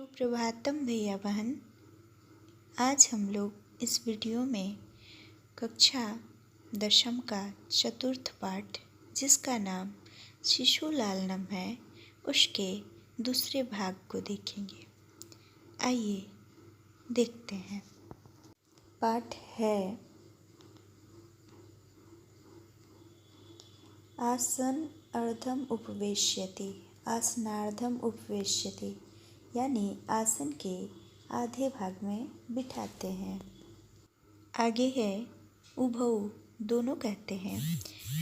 सुप्रभातम भैया बहन। आज हम लोग इस वीडियो में कक्षा दशम का चतुर्थ पाठ, जिसका नाम शिशुलालनम है, उसके दूसरे भाग को देखेंगे। आइए देखते हैं। पाठ है आसन अर्धम उपवेश्यति, आसनार्धम उपवेश्यति, यानी आसन के आधे भाग में बिठाते हैं। आगे है उभौ, दोनों कहते हैं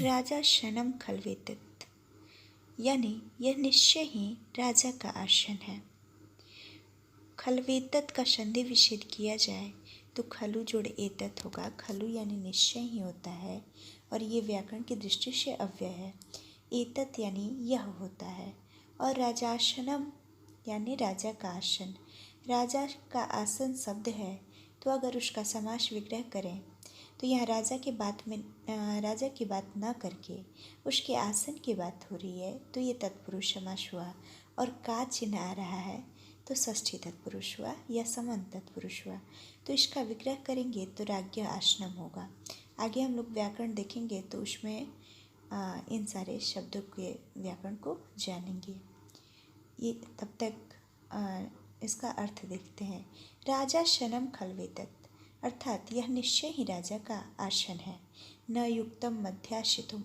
राजा शनम खलवेतत, यानी यह निश्चय ही राजा का आसन है। खलवेतत का संधि विच्छेद किया जाए तो खलु जोड़ एतत होगा। खलु यानी निश्चय ही होता है और ये व्याकरण की दृष्टि से अव्यय है। एतत यानी यह होता है और राजासनम यानी राजा का आसन। राजा का आसन शब्द है, तो अगर उसका समास विग्रह करें तो यहाँ राजा की बात न करके उसके आसन की बात हो रही है, तो ये तत्पुरुष समास हुआ। और का चिन्ह आ रहा है तो षष्ठी तत्पुरुष हुआ या समन तत्पुरुष हुआ। तो इसका विग्रह करेंगे तो राज्ञ आसनम होगा। आगे हम लोग व्याकरण देखेंगे तो उसमें इन सारे शब्दों के व्याकरण को जानेंगे। ये तब तक इसका अर्थ देखते हैं। राजा शनम खलवेतत, अर्थात यह निश्चय ही राजा का आसन है। न युक्तम मध्याशितुम,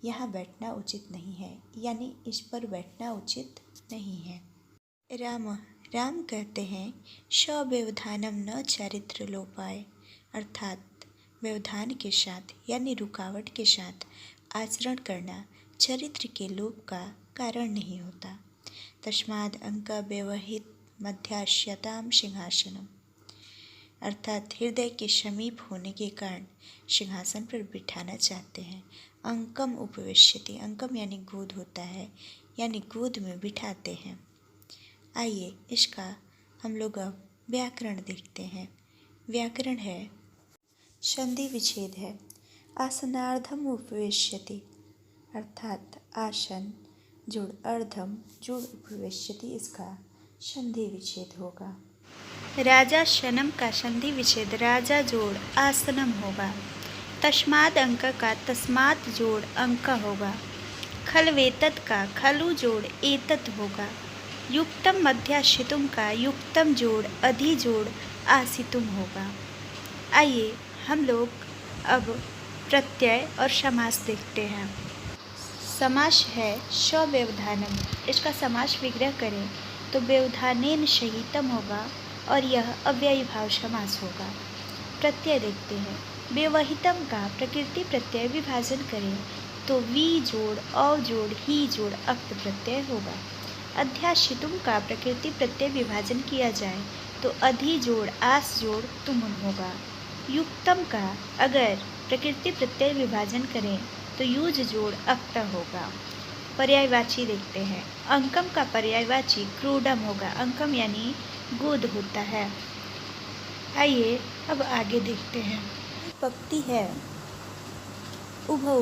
यहाँ बैठना उचित नहीं है, यानी इस पर बैठना उचित नहीं है। राम कहते हैं सव्यवधानम न चारित्र लोपाय, अर्थात व्यवधान के साथ यानी रुकावट के साथ आचरण करना चरित्र के लोप का कारण नहीं होता। तस्माद् अंक व्यवहित मध्याश्यताम सिंहासनम, अर्थात हृदय के समीप होने के कारण सिंहासन पर बिठाना चाहते हैं। अंकम उपवेश्यति, अंकम यानी गोद होता है, यानी गोद में बिठाते हैं। आइए इसका हम लोग अब व्याकरण देखते हैं। व्याकरण है संधि विच्छेद है। आसनार्धम उपवेश्यति, अर्थात आसन जोड़ अर्धम जोड़ उपवेश्यति, इसका संधि विच्छेद होगा। राजा शनम का संधि विच्छेद राजा जोड़ आसनम होगा। तस्माद अंक का तस्मात जोड़ अंक होगा। खलवेतत का खलु जोड़ एतत होगा। युक्तम मध्याशितुम का युक्तम जोड़ अधि जोड़ आसितुम होगा। आइए हम लोग अब प्रत्यय और समास देखते हैं। समास है सव्यवधानम, इसका समास विग्रह करें तो व्यवधानेन सहितम होगा और यह अव्ययी भाव समास होगा। प्रत्यय देखते हैं। व्यवहितम का प्रकृति प्रत्यय विभाजन करें तो वी जोड़ औ जोड़ ही जोड़ अक्त प्रत्यय होगा। अध्याशितुम का प्रकृति प्रत्यय विभाजन किया जाए तो अधि जोड़ आस जोड़ तुमुन होगा। युक्तम का अगर प्रकृति प्रत्यय विभाजन करें तो युज जोड़ अक्त होगा। पर्यायवाची देखते हैं। अंकम का पर्यायवाची क्रूडम होगा। अंकम यानी गोद होता है। आइए अब आगे देखते हैं। पंक्ति है उभौ,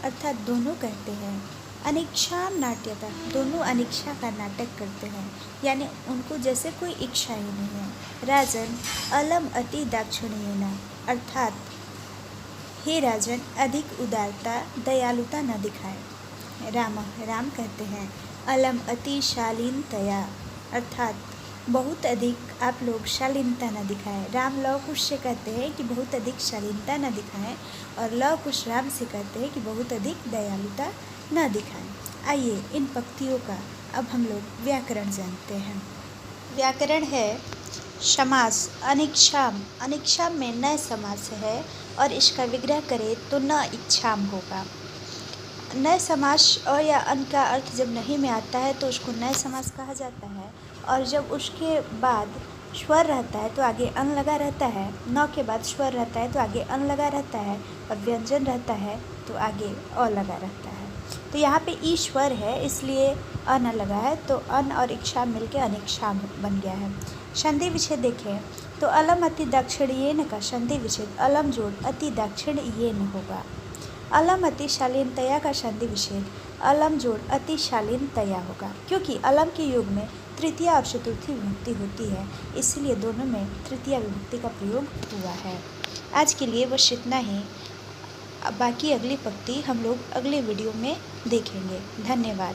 अर्थात दोनों कहते हैं। अनिच्छाम नाट्यता, दोनों अनिच्छा का नाटक करते हैं, यानी उनको जैसे कोई इच्छा ही नहीं है। राजन अलम अति दाक्षिण्येन, अर्थात हे राजन अधिक उदारता दयालुता न दिखाए। राम कहते हैं अलम अति शालीनतया, अर्थात बहुत अधिक आप लोग शालीनता न दिखाएं। राम लव कुश से कहते हैं कि बहुत अधिक शालीनता न दिखाएं और लव कुश राम से कहते हैं कि बहुत अधिक दयालुता न दिखाएं। आइए इन पंक्तियों का अब हम लोग व्याकरण जानते हैं। व्याकरण है समास अनिच्छाम, अनिच्छाम में न समास है और इसका विग्रह करें तो न इच्छाम होगा। न समास और या अन का अर्थ जब नहीं में आता है तो उसको न समास कहा जाता है, और जब उसके बाद स्वर रहता है तो आगे अन लगा रहता है, न के बाद स्वर रहता है तो आगे अन लगा रहता है, और व्यंजन रहता है तो आगे अ लगा रहता है। तो यहाँ पे ई स्वर है इसलिए अन लगा है, तो अन और इच्छा मिलके अनिच्छा बन गया है। संधि विच्छेद देखें तो अलम अति दक्षिणयेन का संधि विच्छेद अलम जोड़ अति दक्षिणयेन होगा। अलम अति शालीनतया का संधि विच्छेद अलम जोड़ अति शालीनतया होगा, क्योंकि अलम के युग में तृतीया और चतुर्थी विभक्ति होती है, इसलिए दोनों में तृतीया विभक्ति का प्रयोग हुआ है। आज के लिए बस इतना ही। बाकी अगली पंक्ति हम लोग अगले वीडियो में देखेंगे। धन्यवाद।